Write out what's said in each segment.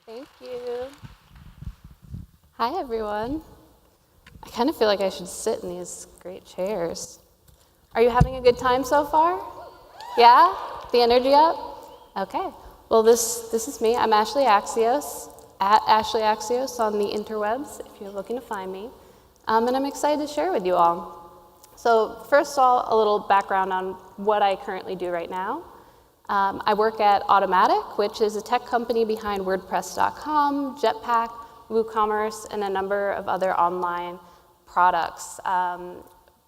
Thank you. Hi, everyone. I kind of feel like I should sit in these great chairs. Are you having a good time so far? Yeah? The energy up? Okay. Well, this is me. I'm Ashleigh Axios, at Ashleigh Axios on the interwebs, if you're looking to find me. And I'm excited to share with you all. So first of all, a little background on what I currently do right now. I work at Automatic, which is a tech company behind WordPress.com, Jetpack, WooCommerce, and a number of other online products.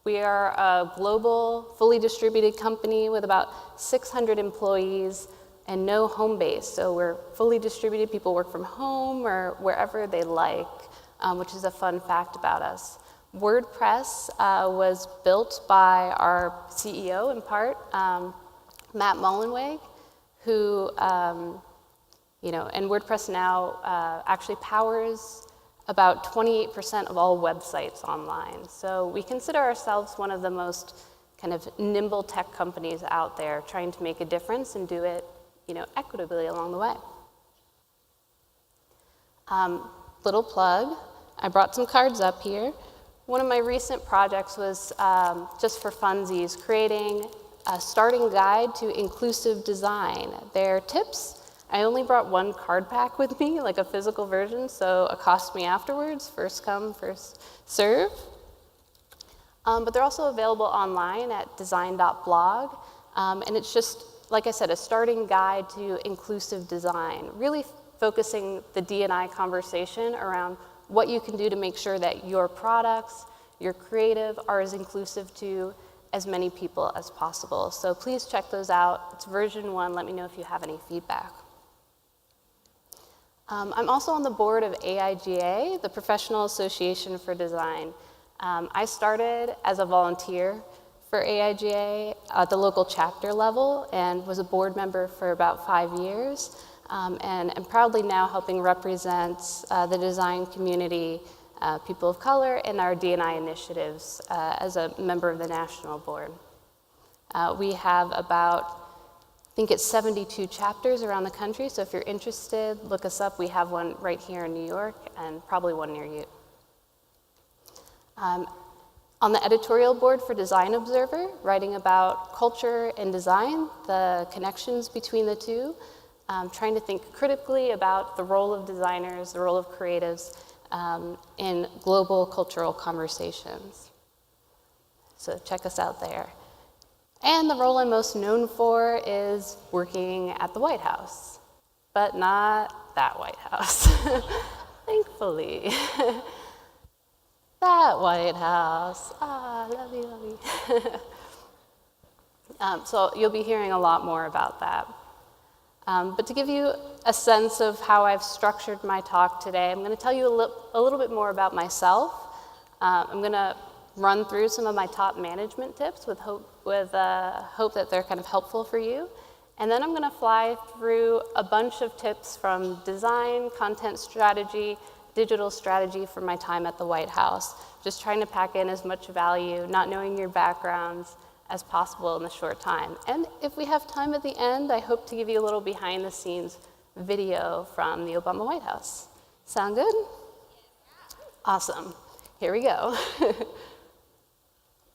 We are a global, fully distributed company with about 600 employees and no home base. So we're fully distributed. People work from home or wherever they like, which is a fun fact about us. WordPress was built by our CEO, in part, Matt Mullenweg, who, and WordPress now actually powers about 28% of all websites online. So we consider ourselves one of the most kind of nimble tech companies out there, trying to make a difference and do it, equitably along the way. Little plug, I brought some cards up here. One of my recent projects was, just for funsies, creating a starting guide to inclusive design. They're tips. I only brought one card pack with me, like a physical version, so accost me afterwards, first come, first serve. But they're also available online at design.blog, and it's just, like I said, a starting guide to inclusive design, really focusing the D&I conversation around what you can do to make sure that your products, your creative, are as inclusive to as many people as possible. So please check those out. It's version 1. Let me know if you have any feedback. I'm also on the board of AIGA, the Professional Association for Design. I started as a volunteer for AIGA at the local chapter level and was a board member for about 5 years, and am proudly now helping represent the design community, people of color, in our D&I initiatives as a member of the national board. We have about, I think it's 72 chapters around the country, so if you're interested, look us up. We have one right here in New York and probably one near you. On the editorial board for Design Observer, writing about culture and design, the connections between the two, trying to think critically about the role of designers, the role of creatives in global cultural conversations. So check us out there. And the role I'm most known for is working at the White House, but not that White House, thankfully. That White House, love you. So you'll be hearing a lot more about that. But to give you a sense of how I've structured my talk today, I'm going to tell you a little bit more about myself. I'm going to run through some of my top management tips with hope that they're kind of helpful for you. And then I'm going to fly through a bunch of tips from design, content strategy, digital strategy from my time at the White House, just trying to pack in as much value, not knowing your backgrounds, as possible in the short time. And if we have time at the end, I hope to give you a little behind the scenes video from the Obama White House. Sound good? Awesome. Here we go.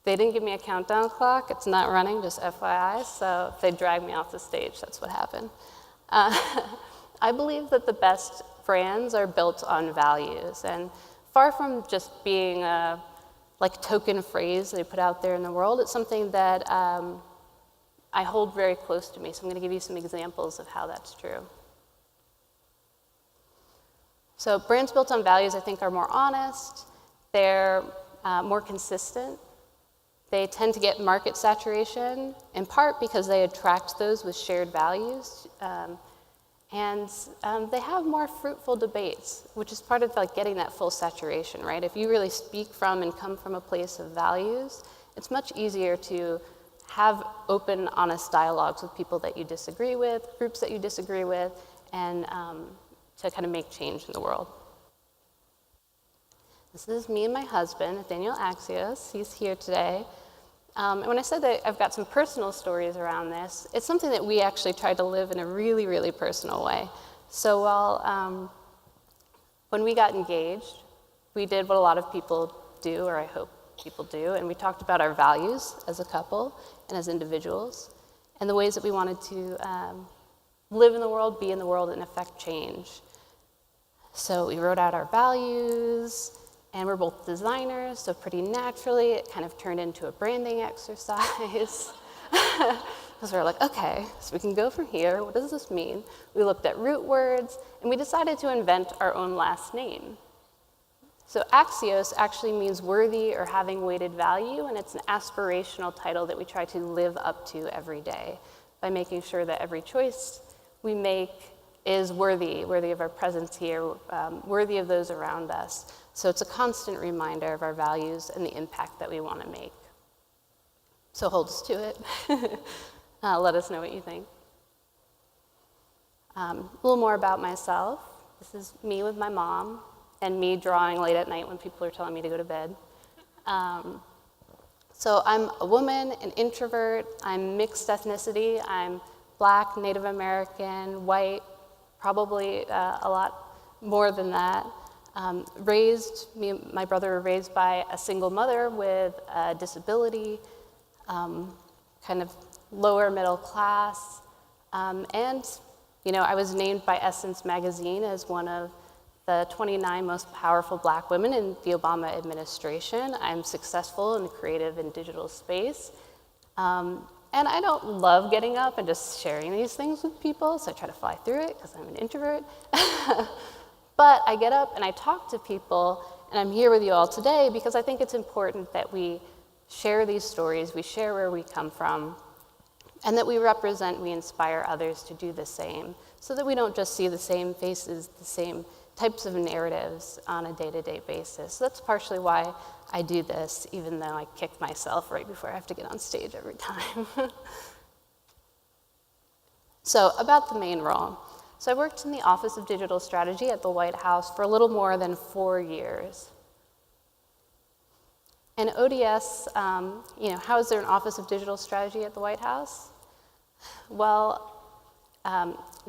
They didn't give me a countdown clock. It's not running, just FYI, so if they drag me off the stage, that's what happened. I believe that the best brands are built on values, and far from just being a token phrase they put out there in the world, it's something that I hold very close to me, so I'm going to give you some examples of how that's true. So brands built on values, I think, are more honest, they're more consistent, they tend to get market saturation, in part because they attract those with shared values, and they have more fruitful debates, which is part of getting that full saturation, right? If you really speak from and come from a place of values, it's much easier to have open, honest dialogues with people that you disagree with, groups that you disagree with, and to kind of make change in the world. This is me and my husband, Nathaniel Axios. He's here today. And when I said that I've got some personal stories around this, it's something that we actually tried to live in a really, really personal way. So when we got engaged, we did what a lot of people do, or I hope people do, and we talked about our values as a couple and as individuals, and the ways that we wanted to live in the world, be in the world, and affect change. So we wrote out our values, and we're both designers, so pretty naturally it kind of turned into a branding exercise. Because we were like, okay, so we can go from here. What does this mean? We looked at root words, and we decided to invent our own last name. So Axios actually means worthy or having weighted value, and it's an aspirational title that we try to live up to every day by making sure that every choice we make is worthy of our presence here, worthy of those around us. So it's a constant reminder of our values and the impact that we want to make. So hold us to it. Let us know what you think. A little more about myself. This is me with my mom, and me drawing late at night when people are telling me to go to bed. So I'm a woman, an introvert. I'm mixed ethnicity. I'm Black, Native American, white, probably a lot more than that. Me and my brother were raised by a single mother with a disability, kind of lower middle class. And, I was named by Essence magazine as one of the 29 most powerful Black women in the Obama administration. I'm successful in the creative and digital space. And I don't love getting up and just sharing these things with people, so I try to fly through it because I'm an introvert. But I get up and I talk to people, and I'm here with you all today because I think it's important that we share these stories, we share where we come from, and that we represent, we inspire others to do the same, so that we don't just see the same faces, the same types of narratives on a day-to-day basis. So that's partially why I do this, even though I kick myself right before I have to get on stage every time. So about the main role. So I worked in the Office of Digital Strategy at the White House for a little more than 4 years. And ODS, how is there an Office of Digital Strategy at the White House? Well,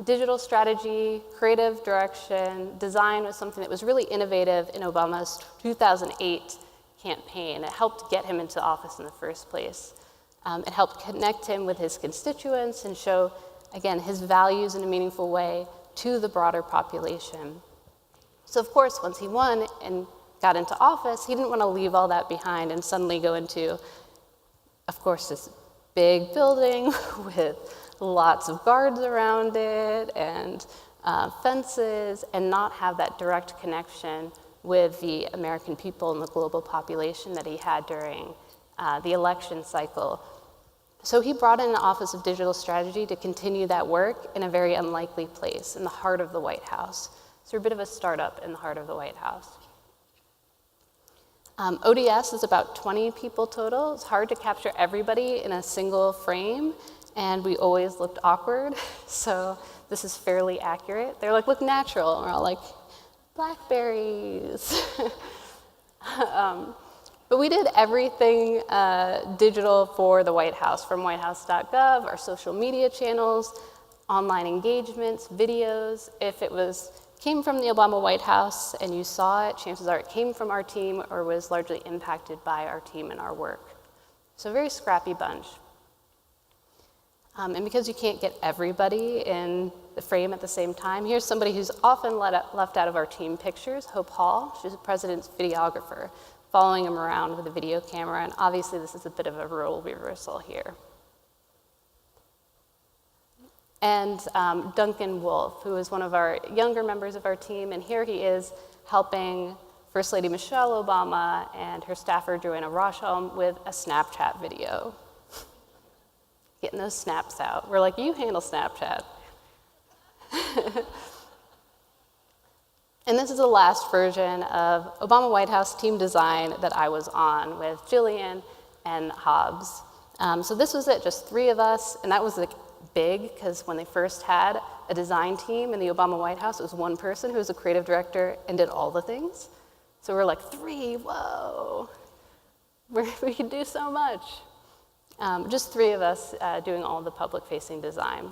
digital strategy, creative direction, design was something that was really innovative in Obama's 2008 campaign. It helped get him into office in the first place. It helped connect him with his constituents and show, again, his values in a meaningful way to the broader population. So of course, once he won and got into office, he didn't want to leave all that behind and suddenly go into, of course, this big building with lots of guards around it and fences, and not have that direct connection with the American people and the global population that he had during the election cycle. So he brought in the Office of Digital Strategy to continue that work in a very unlikely place, in the heart of the White House. So we're a bit of a startup in the heart of the White House. ODS is about 20 people total. It's hard to capture everybody in a single frame, and we always looked awkward, so this is fairly accurate. They're like, look natural, and we're all like, blackberries. But we did everything digital for the White House, from whitehouse.gov, our social media channels, online engagements, videos. If it came from the Obama White House and you saw it, chances are it came from our team or was largely impacted by our team and our work. So a very scrappy bunch. And because you can't get everybody in the frame at the same time, here's somebody who's often left out of our team pictures, Hope Hall. She's the president's videographer, following him around with a video camera, and obviously this is a bit of a role reversal here. And Duncan Wolf, who is one of our younger members of our team, and here he is helping First Lady Michelle Obama and her staffer Joanna Rosham with a Snapchat video. Getting those snaps out. We're like, you handle Snapchat. And this is the last version of Obama White House team design that I was on with Jillian and Hobbs. So this was it, just 3 of us, and that was like big, because when they first had a design team in the Obama White House, it was one person who was a creative director and did all the things. So we're like, 3, whoa, we can do so much. Just 3 of us doing all the public-facing design.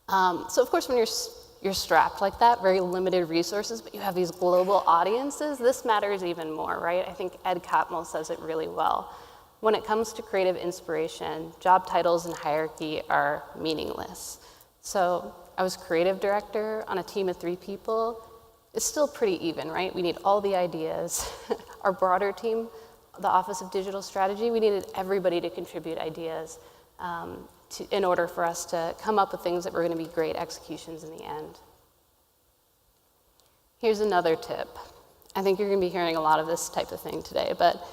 So of course, when you're strapped like that, very limited resources, but you have these global audiences, this matters even more, right? I think Ed Catmull says it really well. When it comes to creative inspiration, job titles and hierarchy are meaningless. So I was creative director on a team of 3 people. It's still pretty even, right? We need all the ideas. Our broader team, the Office of Digital Strategy, we needed everybody to contribute ideas in order for us to come up with things that were going to be great executions in the end. Here's another tip. I think you're going to be hearing a lot of this type of thing today, but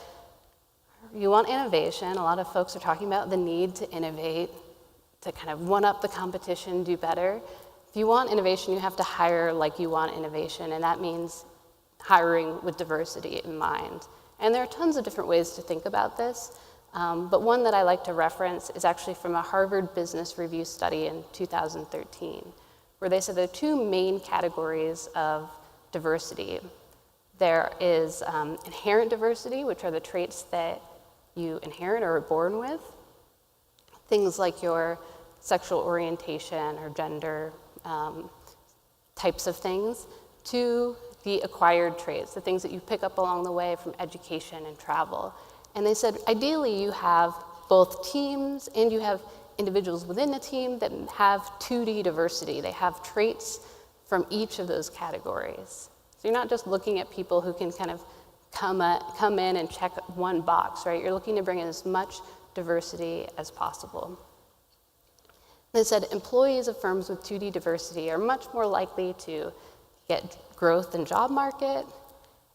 you want innovation. A lot of folks are talking about the need to innovate, to kind of one-up the competition, do better. If you want innovation, you have to hire like you want innovation, and that means hiring with diversity in mind. And there are tons of different ways to think about this, but one that I like to reference is actually from a Harvard Business Review study in 2013, where they said there are 2 main categories of diversity. There is inherent diversity, which are the traits that you inherit or are born with, things like your sexual orientation or gender types of things, to the acquired traits, the things that you pick up along the way from education and travel. And they said, ideally, you have both teams and you have individuals within a team that have 2D diversity. They have traits from each of those categories. So you're not just looking at people who can kind of come in and check one box, right? You're looking to bring in as much diversity as possible. They said employees of firms with 2D diversity are much more likely to get growth in job market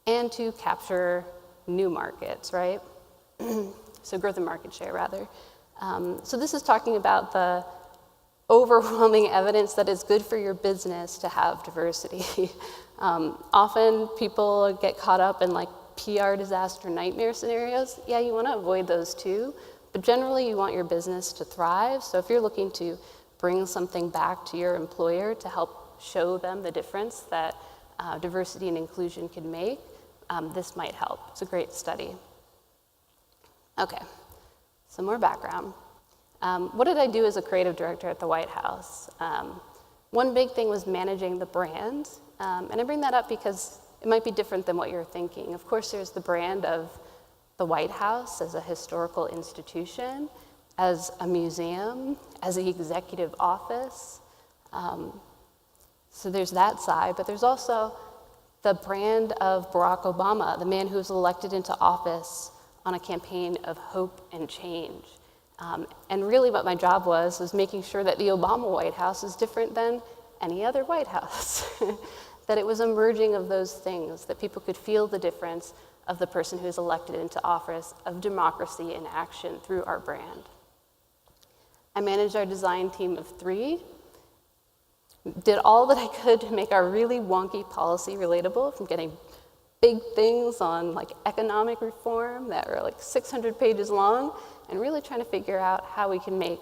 and to capture new markets, right? So growth in market share, rather. So this is talking about the overwhelming evidence that it's good for your business to have diversity. Often people get caught up in like PR disaster nightmare scenarios. Yeah, you want to avoid those too, but generally you want your business to thrive. So if you're looking to bring something back to your employer to help show them the difference that diversity and inclusion can make, this might help. It's a great study. Okay, some more background. What did I do as a creative director at the White House? One big thing was managing the brand, and I bring that up because it might be different than what you're thinking. Of course, there's the brand of the White House as a historical institution, as a museum, as the executive office. So there's that side, but there's also the brand of Barack Obama, the man who was elected into office on a campaign of hope and change. And really what my job was making sure that the Obama White House is different than any other White House. That it was a merging of those things, that people could feel the difference of the person who's elected into office, of democracy in action through our brand. I managed our design team of 3, did all that I could to make our really wonky policy relatable, from getting big things on like economic reform that were like 600 pages long, and really trying to figure out how we can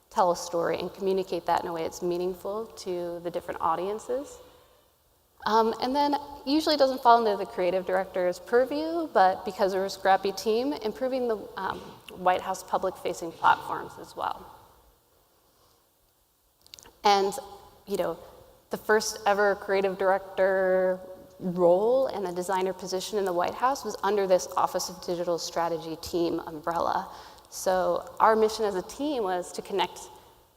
tell a story and communicate that in a way that's meaningful to the different audiences. And then usually it doesn't fall under the creative director's purview, but because we're a scrappy team, improving the White House public-facing platforms as well. And, the first ever creative director role and the designer position in the White House was under this Office of Digital Strategy team umbrella. So our mission as a team was to connect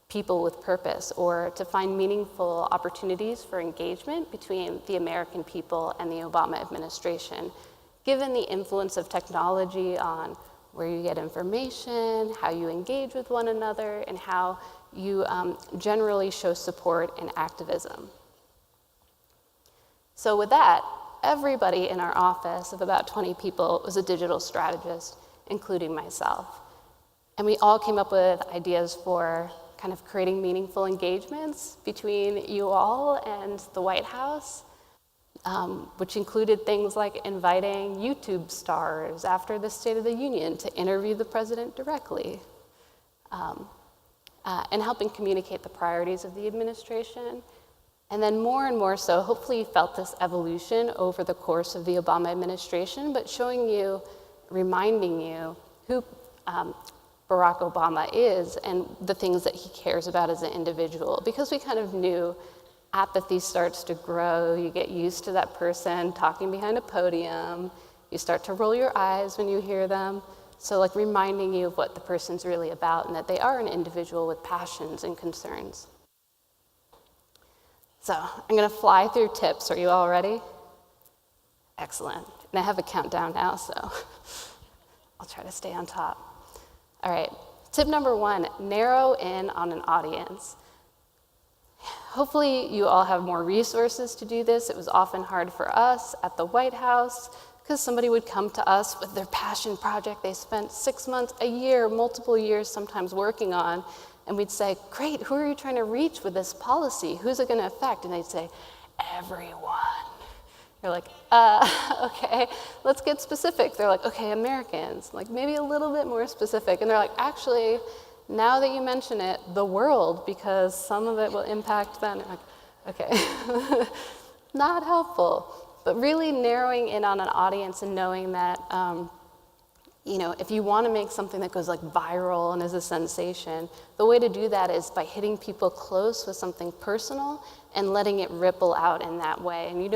people with purpose, or to find meaningful opportunities for engagement between the American people and the Obama administration, given the influence of technology on where you get information, how you engage with one another, and how you generally show support and activism. So with that, everybody in our office of about 20 people was a digital strategist, including myself. And we all came up with ideas for kind of creating meaningful engagements between you all and the White House, which included things like inviting YouTube stars after the State of the Union to interview the president directly, and helping communicate the priorities of the administration. And then more and more so, hopefully you felt this evolution over the course of the Obama administration, but showing you, reminding you who Barack Obama is and the things that he cares about as an individual. Because we kind of knew apathy starts to grow, you get used to that person talking behind a podium, you start to roll your eyes when you hear them. So like reminding you of what the person's really about and that they are an individual with passions and concerns. So I'm gonna fly through tips. Are you all ready? Excellent. And I have a countdown now, so I'll try to stay on top. All right, tip number 1, narrow in on an audience. Hopefully you all have more resources to do this. It was often hard for us at the White House because somebody would come to us with their passion project they spent 6 months, a year, multiple years sometimes working on, and we'd say, great, who are you trying to reach with this policy? Who's it gonna affect? And they'd say, everyone. You're like, okay, let's get specific. They're like, okay, Americans, like maybe a little bit more specific. And they're like, actually, now that you mention it, the world, because some of it will impact them. Like, okay, not helpful. But really narrowing in on an audience and knowing that, if you want to make something that goes like viral and is a sensation, the way to do that is by hitting people close with something personal and letting it ripple out in that way. And you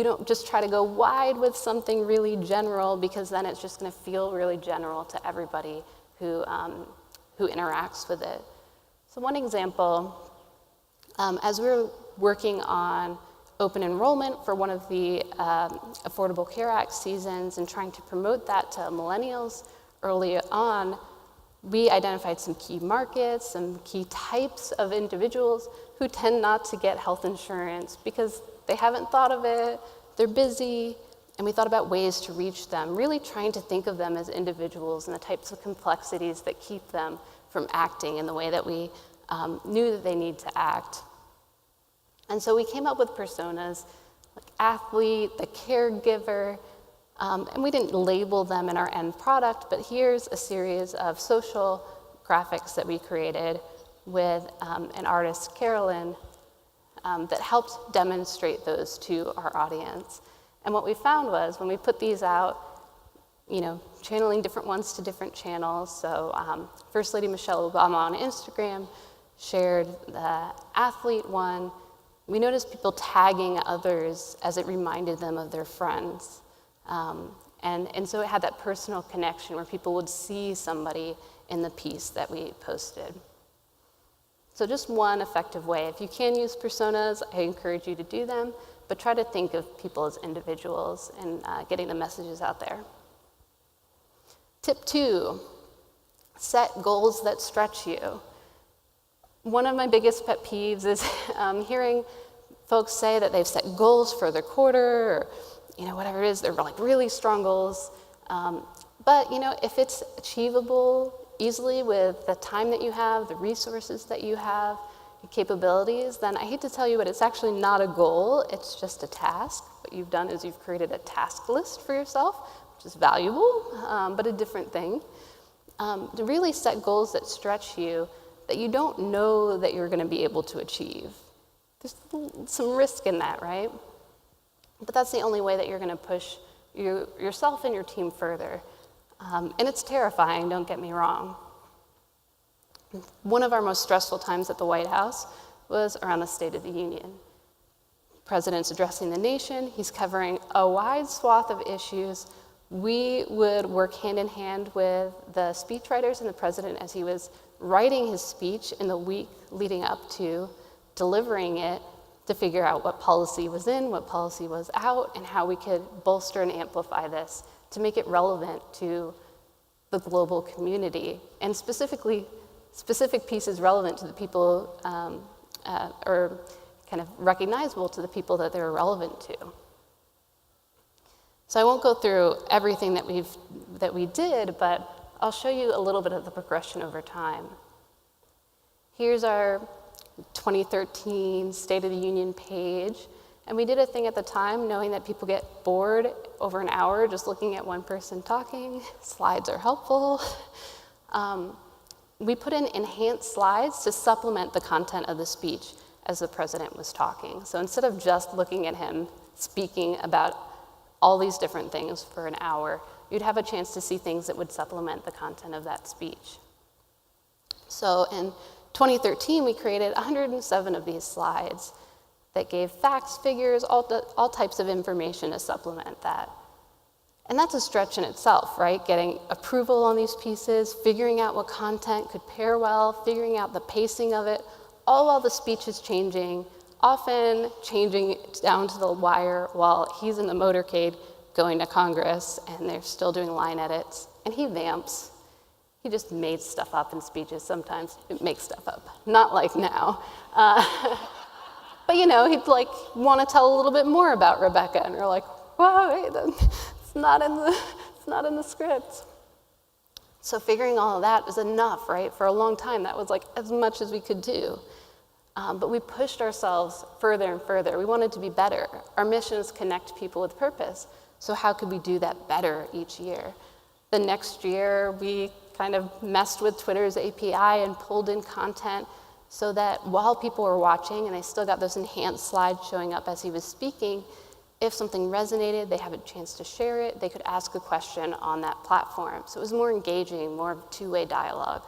don't just try to go wide with something really general, because then it's just going to feel really general to everybody who interacts with it. So one example, as we were working on open enrollment for one of the Affordable Care Act seasons and trying to promote that to millennials early on, we identified some key markets, some key types of individuals who tend not to get health insurance because they haven't thought of it, they're busy, and we thought about ways to reach them, really trying to think of them as individuals and the types of complexities that keep them from acting in the way that we knew that they need to act. And so we came up with personas like athlete, the caregiver, and we didn't label them in our end product, but here's a series of social graphics that we created with an artist, Carolyn, that helped demonstrate those to our audience. And what we found was when we put these out, channeling different ones to different channels. So First Lady Michelle Obama on Instagram shared the athlete one. We noticed people tagging others as it reminded them of their friends. And so it had that personal connection where people would see somebody in the piece that we posted. So just one effective way. If you can use personas, I encourage you to do them, but try to think of people as individuals and getting the messages out there. Tip 2, set goals that stretch you. One of my biggest pet peeves is hearing folks say that they've set goals for their quarter or whatever it is, they're like really strong goals. But if it's achievable easily with the time that you have, the resources that you have, your capabilities, then I hate to tell you, but it's actually not a goal, it's just a task. What you've done is you've created a task list for yourself, which is valuable, but a different thing. To really set goals that stretch you, that you don't know that you're going to be able to achieve. There's some risk in that, right? But that's the only way that you're going to push yourself and your team further. And it's terrifying, don't get me wrong. One of our most stressful times at the White House was around the State of the Union. The president's addressing the nation. He's covering a wide swath of issues. We would work hand in hand with the speechwriters and the president as he was writing his speech in the week leading up to delivering it to figure out what policy was in, what policy was out, and how we could bolster and amplify this to make it relevant to the global community, and specifically specific pieces relevant to the people or kind of recognizable to the people that they're relevant to. So I won't go through everything that we did, but I'll show you a little bit of the progression over time. Here's our 2013 State of the Union page. And we did a thing at the time, knowing that people get bored over an hour just looking at one person talking. Slides are helpful. We put in enhanced slides to supplement the content of the speech as the president was talking. So instead of just looking at him speaking about all these different things for an hour, you'd have a chance to see things that would supplement the content of that speech. So in 2013, we created 107 of these slides that gave facts, figures, all types of information to supplement that. And that's a stretch in itself, right? Getting approval on these pieces, figuring out what content could pair well, figuring out the pacing of it, all while the speech is changing, often changing down to the wire while he's in the motorcade going to Congress and they're still doing line edits. And he vamps. He just made stuff up in speeches sometimes. He makes stuff up, not like now. But he'd like want to tell a little bit more about Rebecca, and we're like, whoa, wait, it's not in the script. So figuring all of that was enough, right? For a long time, that was like as much as we could do. But we pushed ourselves further and further. We wanted to be better. Our mission is connect people with purpose. So how could we do that better each year? The next year, we kind of messed with Twitter's API and pulled in content so that while people were watching, and I still got those enhanced slides showing up as he was speaking, if something resonated, they have a chance to share it, they could ask a question on that platform. So it was more engaging, more two-way dialogue.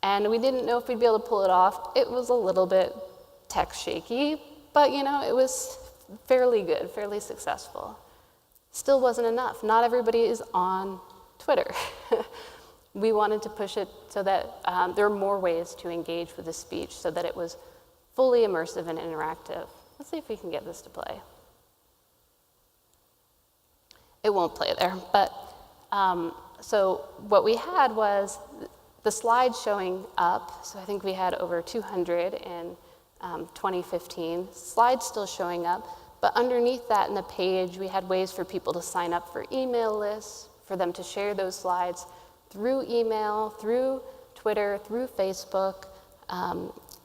And we didn't know if we'd be able to pull it off. It was a little bit tech shaky, but it was fairly good, fairly successful. Still wasn't enough. Not everybody is on Twitter. We wanted to push it so that there are more ways to engage with the speech so that it was fully immersive and interactive. Let's see if we can get this to play. It won't play there, but so what we had was the slides showing up. So I think we had over 200 in 2015. Slides still showing up, but underneath that in the page, we had ways for people to sign up for email lists, for them to share those slides through email, through Twitter, through Facebook,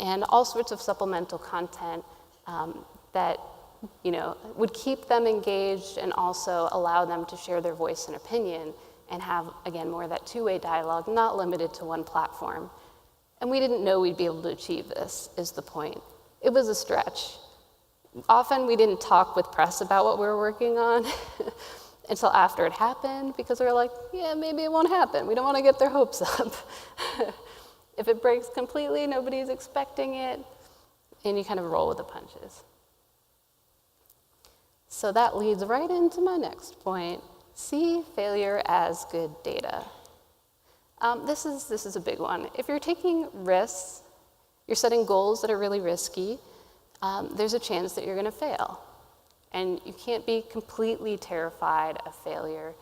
and all sorts of supplemental content that would keep them engaged and also allow them to share their voice and opinion and have, again, more of that two-way dialogue, not limited to one platform. And we didn't know we'd be able to achieve this, is the point. It was a stretch. Often we didn't talk with press about what we were working on until after it happened, because we were like, yeah, maybe it won't happen. We don't want to get their hopes up. If it breaks completely, nobody's expecting it, and you kind of roll with the punches. So that leads right into my next point. See failure as good data. This is a big one. If you're taking risks, you're setting goals that are really risky, there's a chance that you're going to fail. And you can't be completely terrified of failure.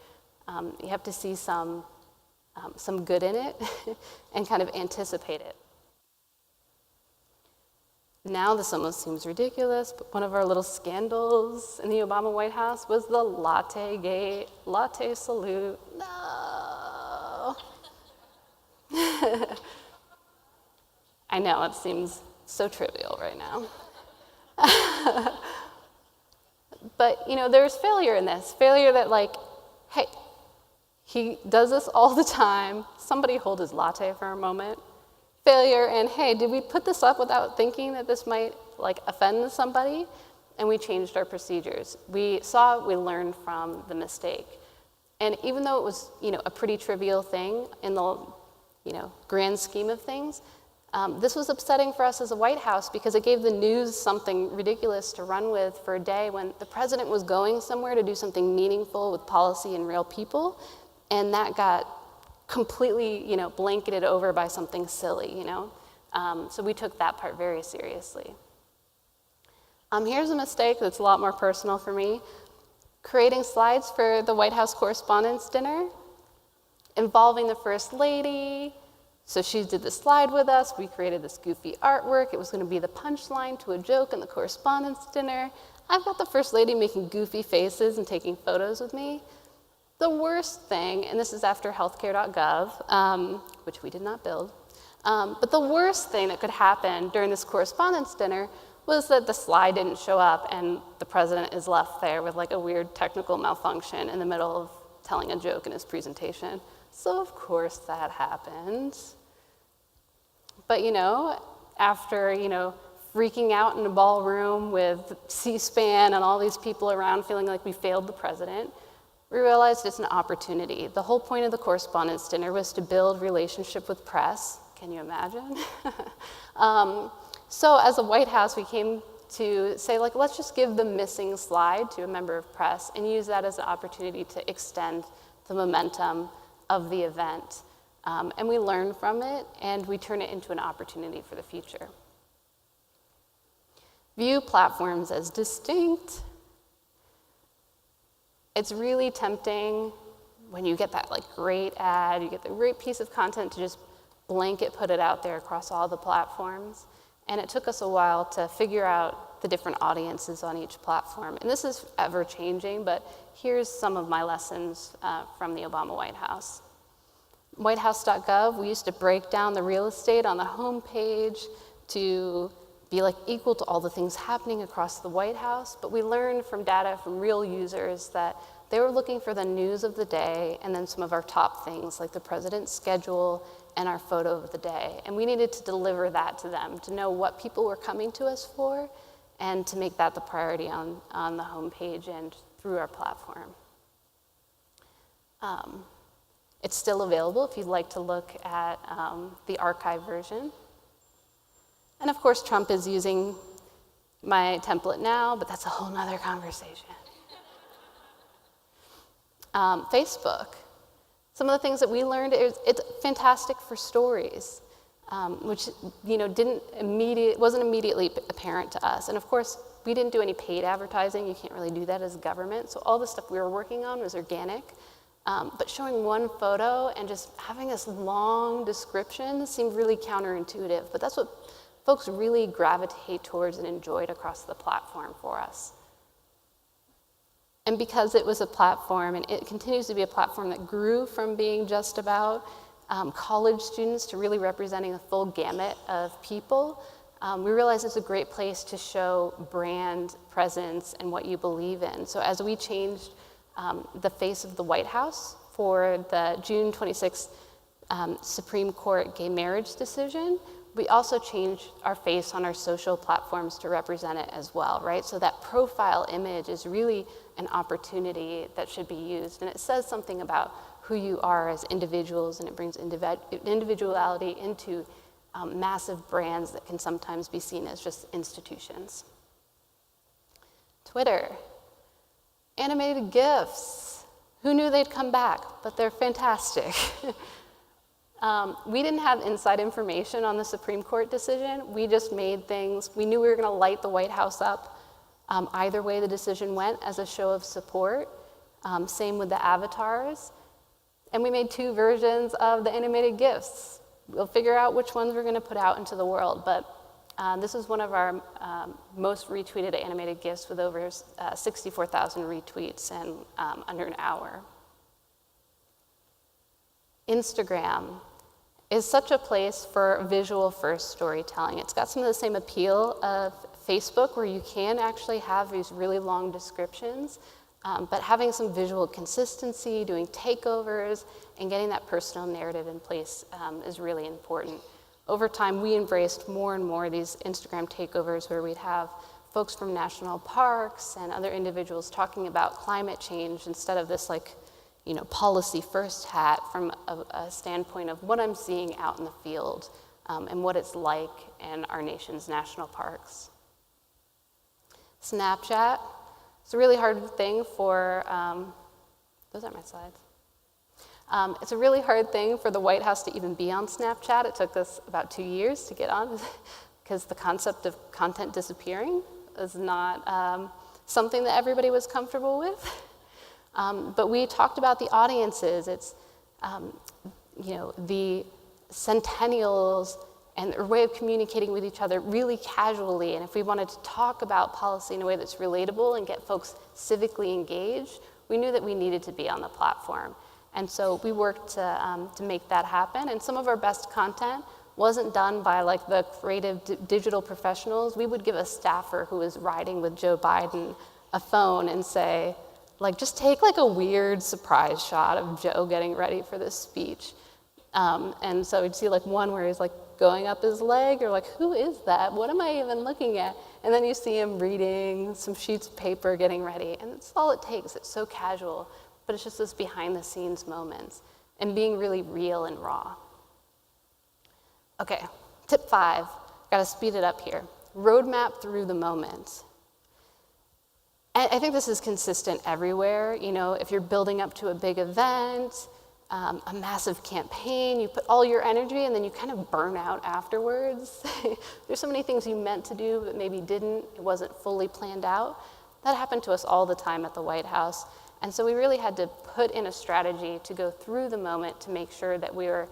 You have to see some good in it and kind of anticipate it. Now this almost seems ridiculous, but one of our little scandals in the Obama White House was the latte gate, latte salute. No. I know, it seems so trivial right now. But, there's failure in this. Failure that, hey, he does this all the time. Somebody hold his latte for a moment. Failure in, hey, did we put this up without thinking that this might, offend somebody? And we changed our procedures. We learned from the mistake. And even though it was, a pretty trivial thing in the, grand scheme of things, this was upsetting for us as a White House because it gave the news something ridiculous to run with for a day when the president was going somewhere to do something meaningful with policy and real people, and that got completely, blanketed over by something silly, So we took that part very seriously. Here's a mistake that's a lot more personal for me. Creating slides for the White House Correspondents' Dinner involving the First Lady. So she did the slide with us. We created this goofy artwork. It was going to be the punchline to a joke in the Correspondents' Dinner. I've got the First Lady making goofy faces and taking photos with me. The worst thing, and this is after healthcare.gov, which we did not build, but the worst thing that could happen during this Correspondents' Dinner was that the slide didn't show up and the president is left there with a weird technical malfunction in the middle of telling a joke in his presentation. So of course that happened. But after, freaking out in a ballroom with C-SPAN and all these people around feeling like we failed the president, we realized it's an opportunity. The whole point of the Correspondents' Dinner was to build relationship with press, Can you imagine? So as the White House, we came to say, like, let's just give the missing slide to a member of press and use that as an opportunity to extend the momentum of the event. And we learn from it, and we turn it into an opportunity for the future. View platforms as distinct. It's really tempting when you get that great ad, you get the great piece of content to just blanket put it out there across all the platforms. And it took us a while to figure out the different audiences on each platform. And this is ever changing, but here's some of my lessons from the Obama White House. Whitehouse.gov, we used to break down the real estate on the homepage to be equal to all the things happening across the White House, but we learned from data from real users that they were looking for the news of the day and then some of our top things like the president's schedule and our photo of the day. And we needed to deliver that to them, to know what people were coming to us for, and to make that the priority on the homepage and through our platform. It's still available if you'd like to look at the archive version. And of course, Trump is using my template now, but that's a whole nother conversation. Facebook. Some of the things that we learned, it's fantastic for stories, which wasn't immediately apparent to us. And of course, we didn't do any paid advertising. You can't really do that as a government. So all the stuff we were working on was organic. But showing one photo and just having this long description seemed really counterintuitive. But that's what folks really gravitate towards and enjoyed across the platform for us. And because it was a platform, and it continues to be a platform that grew from being just about college students to really representing a full gamut of people, we realized it's a great place to show brand presence and what you believe in. So as we changed the face of the White House for the June 26th Supreme Court gay marriage decision, we also changed our face on our social platforms to represent it as well, right? So that profile image is really an opportunity that should be used. And it says something about who you are as individuals, and it brings individuality into massive brands that can sometimes be seen as just institutions. Twitter. Animated GIFs. Who knew they'd come back? But they're fantastic. We didn't have inside information on the Supreme Court decision. We just made things. We knew we were going to light the White House up either way the decision went as a show of support. Same with the avatars. And we made 2 versions of the animated GIFs. We'll figure out which ones we're going to put out into the world. But this is one of our most retweeted animated GIFs with over 64,000 retweets in under an hour. Instagram is such a place for visual-first storytelling. It's got some of the same appeal of Facebook, where you can actually have these really long descriptions, but having some visual consistency, doing takeovers, and getting that personal narrative in place is really important. Over time, we embraced more and more these Instagram takeovers where we'd have folks from national parks and other individuals talking about climate change instead of this policy first hat from a standpoint of what I'm seeing out in the field and what it's like in our nation's national parks. Snapchat. It's a really hard thing for, those aren't my slides. It's a really hard thing for the White House to even be on Snapchat. It took us about 2 years to get on because the concept of content disappearing is not something that everybody was comfortable with. But we talked about the audiences. It's, the centennials and their way of communicating with each other really casually. And if we wanted to talk about policy in a way that's relatable and get folks civically engaged, we knew that we needed to be on the platform. And so we worked to make that happen. And some of our best content wasn't done by the creative digital professionals. We would give a staffer who was riding with Joe Biden a phone and say, just take a weird surprise shot of Joe getting ready for this speech. And so we'd see one where he's going up his leg, or who is that? What am I even looking at? And then you see him reading some sheets of paper, getting ready. And that's all it takes. It's so casual, but it's just this behind the scenes moments and being really real and raw. Okay, tip 5, gotta speed it up here. Roadmap through the moment. And I think this is consistent everywhere. You know, if you're building up to a big event, a massive campaign, you put all your energy and then you kind of burn out afterwards. There's so many things you meant to do but maybe didn't, it wasn't fully planned out. That happened to us all the time at the White House. And so we really had to put in a strategy to go through the moment to make sure that we were,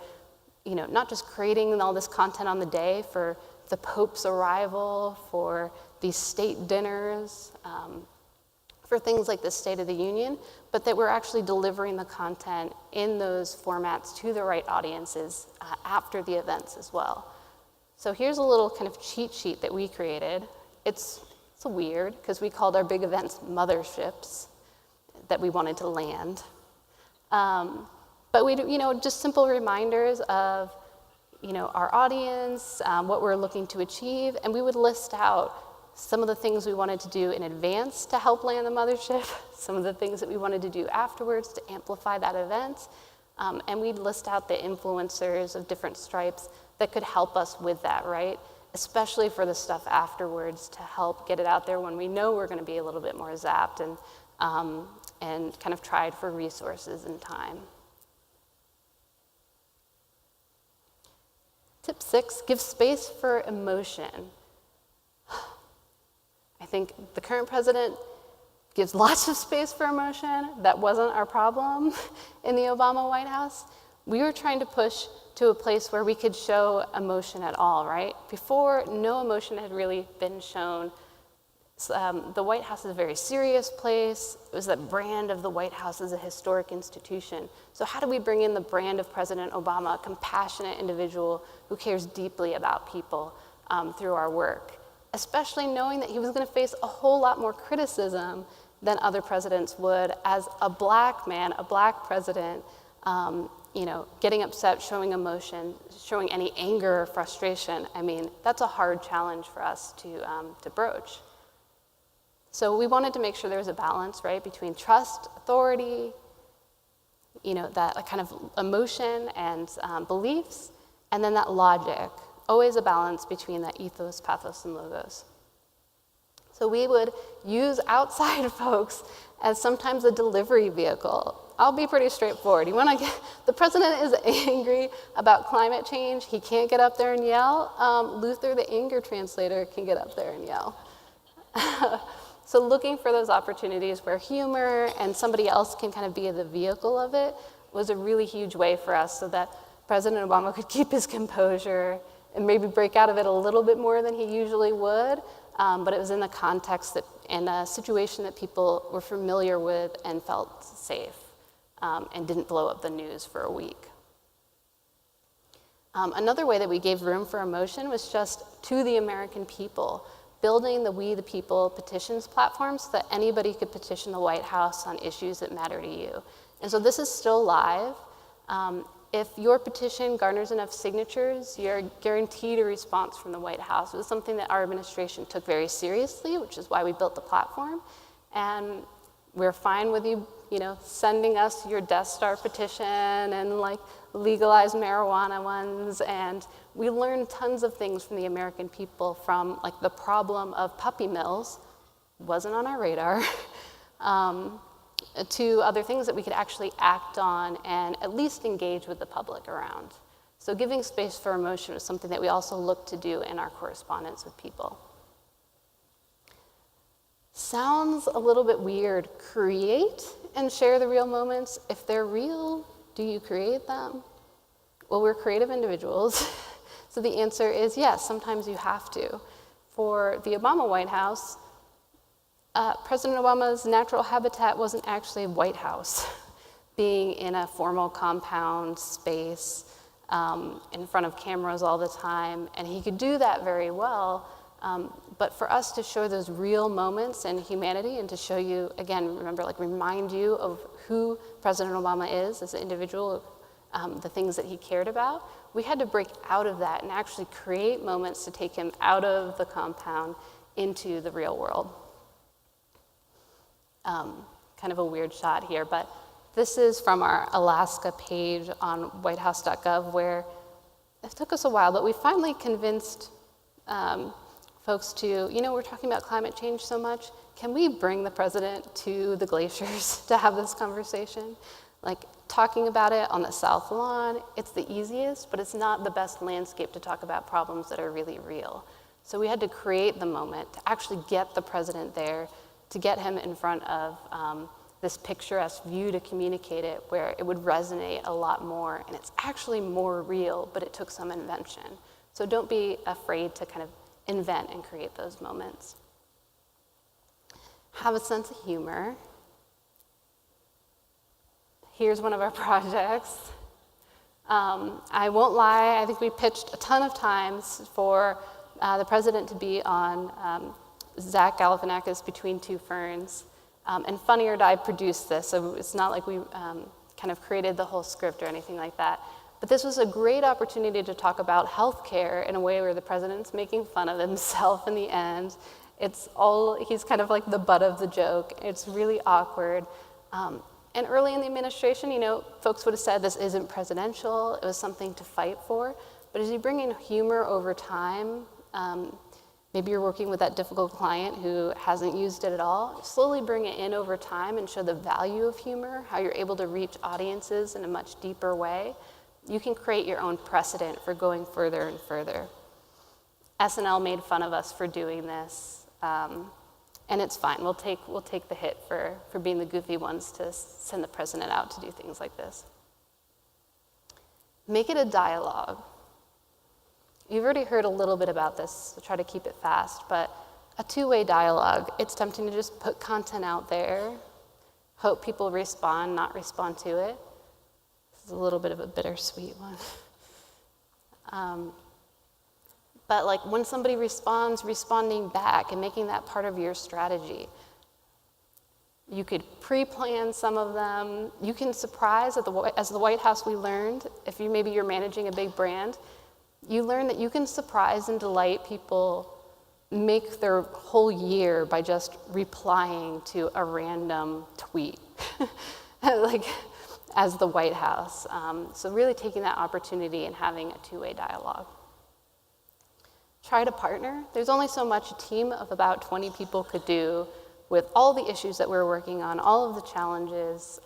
you know, not just creating all this content on the day for the Pope's arrival, for these state dinners, for things like the State of the Union, but that we're actually delivering the content in those formats to the right audiences after the events as well. So here's a little kind of cheat sheet that we created. It's weird because we called our big events motherships that we wanted to land. But we, you know, just simple reminders of, you know, our audience, what we're looking to achieve, and we would list out some of the things we wanted to do in advance to help land the mothership, some of the things that we wanted to do afterwards to amplify that event, and we'd list out the influencers of different stripes that could help us with that, right? Especially for the stuff afterwards to help get it out there when we know we're going to be a little bit more zapped and kind of tried for resources and time. Tip 6, give space for emotion. I think the current president gives lots of space for emotion. That wasn't our problem in the Obama White House. We were trying to push to a place where we could show emotion at all, right? Before, no emotion had really been shown. The White House is a very serious place. It was the brand of the White House as a historic institution. So how do we bring in the brand of President Obama, a compassionate individual who cares deeply about people through our work? Especially knowing that he was going to face a whole lot more criticism than other presidents would as a black man, a black president, you know, getting upset, showing emotion, showing any anger or frustration. I mean, that's a hard challenge for us to broach. So we wanted to make sure there was a balance, right, between trust, authority, you know, that kind of emotion and beliefs, and then that logic. Always a balance between that ethos, pathos, and logos. So we would use outside folks as sometimes a delivery vehicle. I'll be pretty straightforward. You want to get, the president is angry about climate change. He can't get up there and yell. Luther, the anger translator, can get up there and yell. So looking for those opportunities where humor and somebody else can kind of be the vehicle of it was a really huge way for us so that President Obama could keep his composure and maybe break out of it a little bit more than he usually would, but it was in the context that, in a situation that people were familiar with and felt safe, and didn't blow up the news for a week. Another way that we gave room for emotion was just to the American people, building the We the People petitions platform so that anybody could petition the White House on issues that matter to you. And so this is still live. If your petition garners enough signatures, you're guaranteed a response from the White House. It was something that our administration took very seriously, which is why we built the platform. And we're fine with you, you know, sending us your Death Star petition and like legalized marijuana ones. And we learned tons of things from the American people, from like the problem of puppy mills, wasn't on our radar, to other things that we could actually act on and at least engage with the public around. So giving space for emotion is something that we also look to do in our correspondence with people. Sounds a little bit weird. Create and share the real moments. If they're real, do you create them? Well, we're creative individuals. So the answer is yes, sometimes you have to. For the Obama White House, President Obama's natural habitat wasn't actually a White House, being in a formal compound space in front of cameras all the time, and he could do that very well, but for us to show those real moments in humanity and to show you, again, remember, like remind you of who President Obama is as an individual, the things that he cared about, we had to break out of that and actually create moments to take him out of the compound into the real world. Kind of a weird shot here, but this is from our Alaska page on whitehouse.gov, where it took us a while, but we finally convinced folks to, we're talking about climate change so much, can we bring the president to the glaciers to have this conversation? Like, talking about it on the South Lawn, it's the easiest, but it's not the best landscape to talk about problems that are really real. So we had to create the moment to actually get the president there, to get him in front of this picturesque view to communicate it, where it would resonate a lot more, and it's actually more real, but it took some invention. So don't be afraid to kind of invent and create those moments. Have a sense of humor. Here's one of our projects. I won't lie, I think we pitched a ton of times for the president to be on Zach Galifianakis' Between Two Ferns. And Funny or Die produced this, so it's not like we kind of created the whole script or anything like that. But this was a great opportunity to talk about healthcare in a way where the president's making fun of himself in the end. He's kind of like the butt of the joke. It's really awkward. And early in the administration, folks would have said this isn't presidential, it was something to fight for. But as you bring in humor over time, maybe you're working with that difficult client who hasn't used it at all, slowly bring it in over time and show the value of humor, how you're able to reach audiences in a much deeper way. You can create your own precedent for going further and further. SNL made fun of us for doing this, and it's fine. We'll take the hit for being the goofy ones to send the president out to do things like this. Make it a dialogue. You've already heard a little bit about this, so try to keep it fast, but a two-way dialogue. It's tempting to just put content out there, hope people respond, not respond to it. This is a little bit of a bittersweet one. But like when somebody responds, responding back and making that part of your strategy. You could pre-plan some of them. You can surprise, as the White House we learned, if maybe you're managing a big brand, you learn that you can surprise and delight people, make their whole year by just replying to a random tweet, like as the White House. So really taking that opportunity and having a two-way dialogue. Try to partner. There's only so much a team of about 20 people could do with all the issues that we're working on, all of the challenges,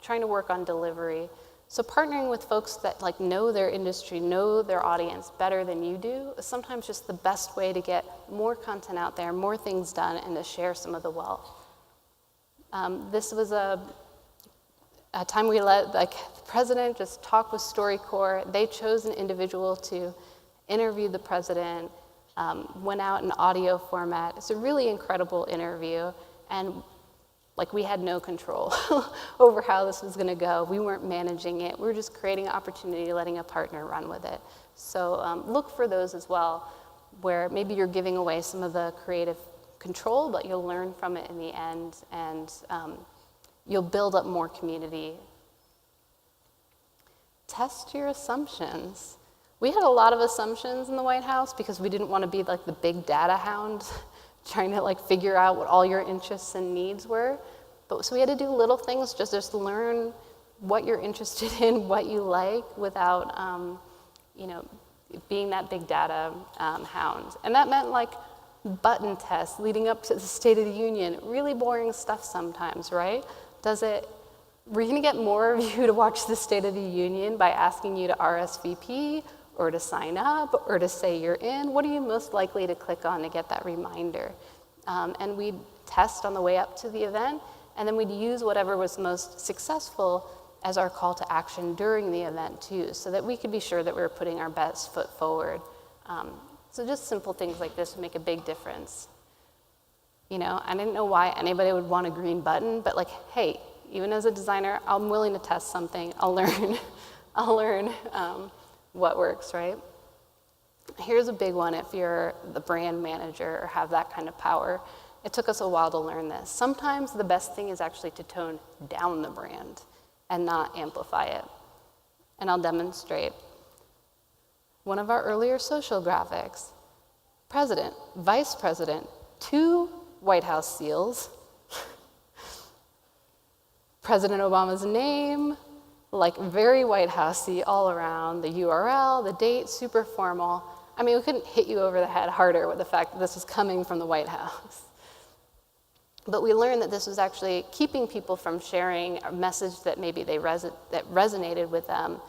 trying to work on delivery. So partnering with folks that know their industry, know their audience better than you do is sometimes just the best way to get more content out there, more things done, and to share some of the wealth. This was a time we let the president just talk with StoryCorps. They chose an individual to interview the president, went out in audio format. It's a really incredible interview, and we had no control over how this was gonna go. We weren't managing it. We were just creating an opportunity, letting a partner run with it. So look for those as well, where maybe you're giving away some of the creative control, but you'll learn from it in the end, and you'll build up more community. Test your assumptions. We had a lot of assumptions in the White House because we didn't want to be like the big data hound trying to figure out what all your interests and needs were. So we had to do little things, just learn what you're interested in, what you like, without being that big data hound. And that meant button tests leading up to the State of the Union. Really boring stuff sometimes, right? We're gonna get more of you to watch the State of the Union by asking you to RSVP, or to sign up, or to say you're in? What are you most likely to click on to get that reminder? And we'd test on the way up to the event, and then we'd use whatever was most successful as our call to action during the event too, so that we could be sure that we were putting our best foot forward. So just simple things like this would make a big difference. I didn't know why anybody would want a green button, but hey, even as a designer, I'm willing to test something. I'll learn. I'll learn what works, right? Here's a big one if you're the brand manager or have that kind of power. It took us a while to learn this. Sometimes the best thing is actually to tone down the brand and not amplify it. And I'll demonstrate. One of our earlier social graphics, president, vice president, 2 White House seals, President Obama's name, like very White Housey all around, the URL, the date, super formal. I mean, we couldn't hit you over the head harder with the fact that this was coming from the White House. But we learned that this was actually keeping people from sharing a message that maybe that resonated with them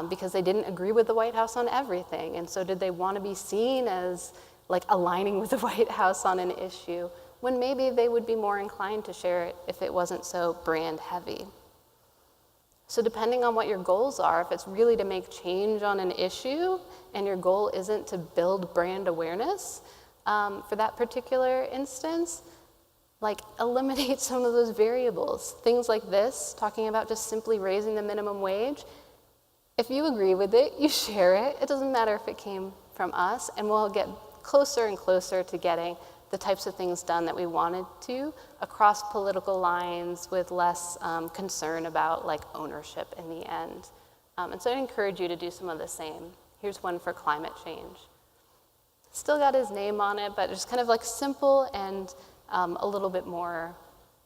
because they didn't agree with the White House on everything. And so did they want to be seen as like aligning with the White House on an issue when maybe they would be more inclined to share it if it wasn't so brand heavy? So depending on what your goals are, if it's really to make change on an issue and your goal isn't to build brand awareness for that particular instance, like eliminate some of those variables. Things like this, talking about just simply raising the minimum wage. If you agree with it, you share it. It doesn't matter if it came from us, and we'll get closer and closer to getting the types of things done that we wanted to across political lines with less concern about like ownership in the end. And so I encourage you to do some of the same. Here's one for climate change. Still got his name on it, but just kind of like simple and a little bit more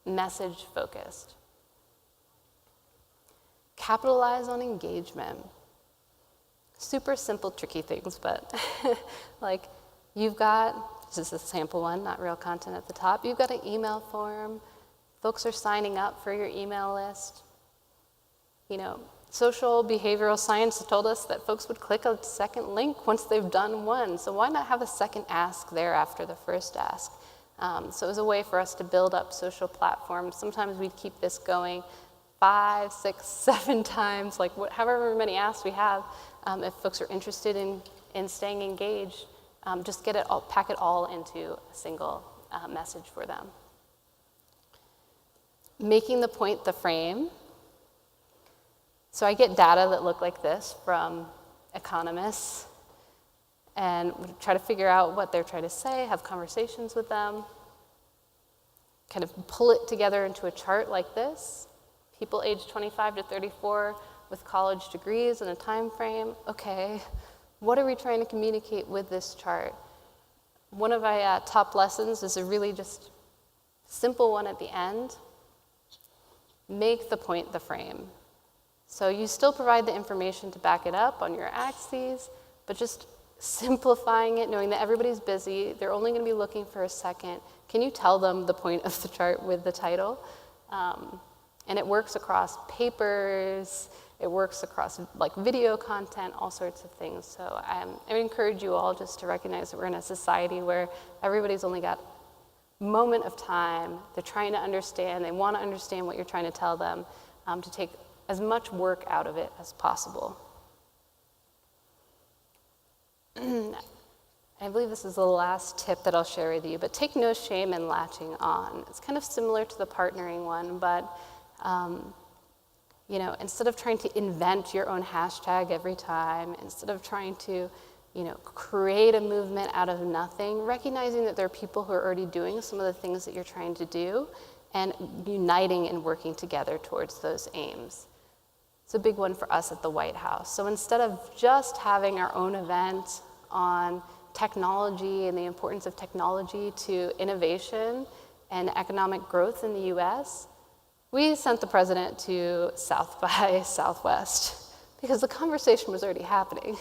message focused. Capitalize on engagement. Super simple, tricky things, but like you've got, this is a sample one, not real content at the top. You've got an email form. Folks are signing up for your email list. You know, social behavioral science told us that folks would click a second link once they've done one. So why not have a second ask there after the first ask? So it was a way for us to build up social platforms. Sometimes we'd keep this going 5, 6, 7 times, like however many asks we have. If folks are interested in staying engaged, just get it all, pack it all into a single message for them. Making the point the frame. So I get data that look like this from economists, and we try to figure out what they're trying to say, have conversations with them, kind of pull it together into a chart like this. People aged 25 to 34 with college degrees and a time frame. Okay, what are we trying to communicate with this chart? One of my top lessons is a really just simple one at the end. Make the point the frame. So you still provide the information to back it up on your axes, but just simplifying it, knowing that everybody's busy, they're only going to be looking for a second. Can you tell them the point of the chart with the title? And it works across papers, it works across like video content, all sorts of things. So I would encourage you all just to recognize that we're in a society where everybody's only got a moment of time. They're trying to understand, they want to understand what you're trying to tell them, to take as much work out of it as possible. I believe this is the last tip that I'll share with you, but take no shame in latching on. It's kind of similar to the partnering one, but you know, instead of trying to invent your own hashtag every time, instead of trying to, you know, create a movement out of nothing, recognizing that there are people who are already doing some of the things that you're trying to do, and uniting and working together towards those aims. It's a big one for us at the White House. So instead of just having our own event on technology and the importance of technology to innovation and economic growth in the US, we sent the president to South by Southwest because the conversation was already happening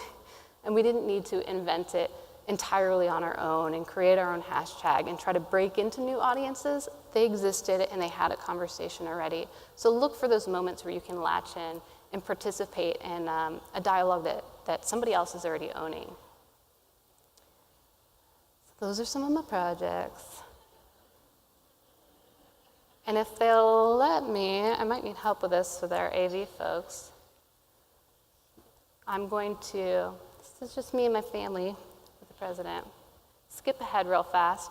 and we didn't need to invent it entirely on our own and create our own hashtag and try to break into new audiences. They existed and they had a conversation already. So look for those moments where you can latch in and participate in a dialogue that somebody else is already owning. So those are some of my projects. And if they'll let me, I might need help with this with our AV folks. I'm going to, this is just me and my family with the president, skip ahead real fast.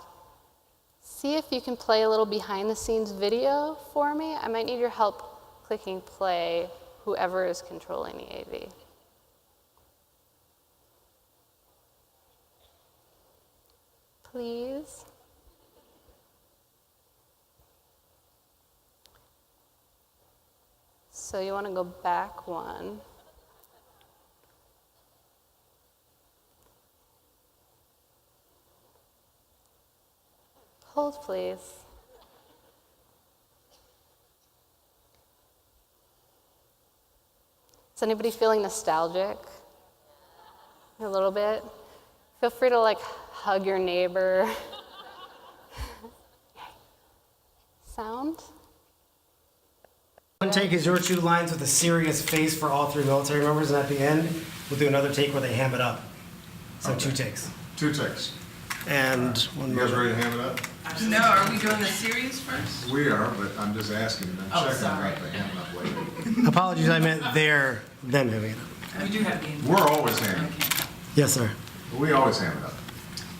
See if you can play a little behind the scenes video for me. I might need your help clicking play, whoever is controlling the AV. Please. So you want to go back one. Hold, please. Is anybody feeling nostalgic? A little bit? Feel free to like hug your neighbor. Sound? One take is your 2 lines with a serious face for all 3 military members, and at the end, we'll do another take where they ham it up. So Okay. 2 takes. 2 takes. And one You guys more. ready to ham it up? No, are we doing the series first? We are, but I'm just asking, I'm Oh, checking sorry. about the ham it up later. Apologies, I meant there, them hamming it up. We do have games. We're always hamming. Okay. Yes, sir. We always ham it up.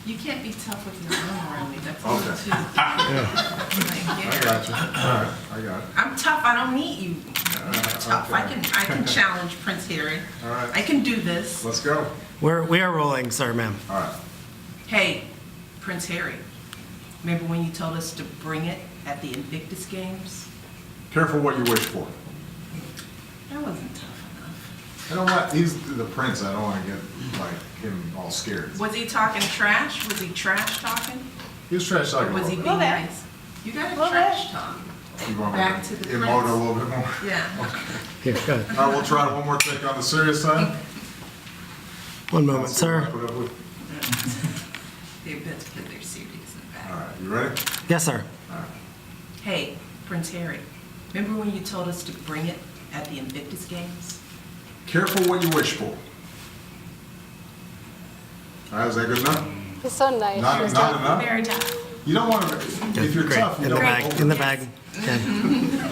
You can't be tough with your arm around me, that's a little Okay. too. Like, I yeah. got you. All right, I got it. I'm tough, I don't need you. You're tough, I can challenge Prince Harry. All right. I can do this. Let's go. We are rolling, sir, ma'am. All right. Hey, Prince Harry, remember when you told us to bring it at the Invictus Games? Careful what you wish for. That wasn't tough enough. You know what? He's the prince. I don't want to get like him all scared. Was he talking trash? Was he trash talking? He was trash talking. Or was he about being it. nice? You gotta trash talk. You want me Back to the emote prince. a little bit more? Yeah. Here, go ahead. All right, we'll try one more take on the serious side. One moment, Let's see what I sir. put up with. They bet to put their series in the back. All right, you ready? Yes, sir. Hey, Prince Harry, remember when you told us to bring it at the Invictus Games? Careful what you wish for. All right, is that good enough? He's so nice. Not enough? Very tough. You don't want to, if you're Great. tough, you In the don't bag. In the bag. Okay.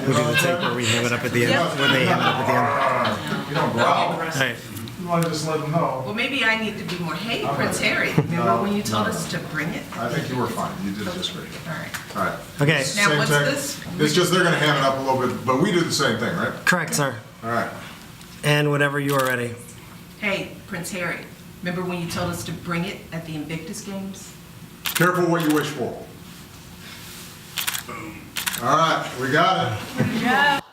We'll do the take where we ham it up at the end. When they ham it up at the end. You don't growl. All right. You want to just let them know. Well, maybe I need to be more, hey, I'm Prince ready. Harry, remember No, when you told no. us to bring it? I think you were fine. You did just great. All right. All right. Okay. Now, Same what's thing. this? It's just they're going to ham it up a little bit, but we do the same thing, right? Correct, sir. All right. And whenever you are ready. Hey, Prince Harry, remember when you told us to bring it at the Invictus Games? Careful what you wish for. All right, we got it.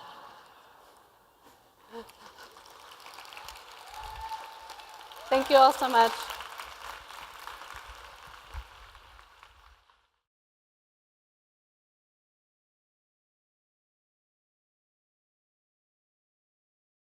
Thank you all so much.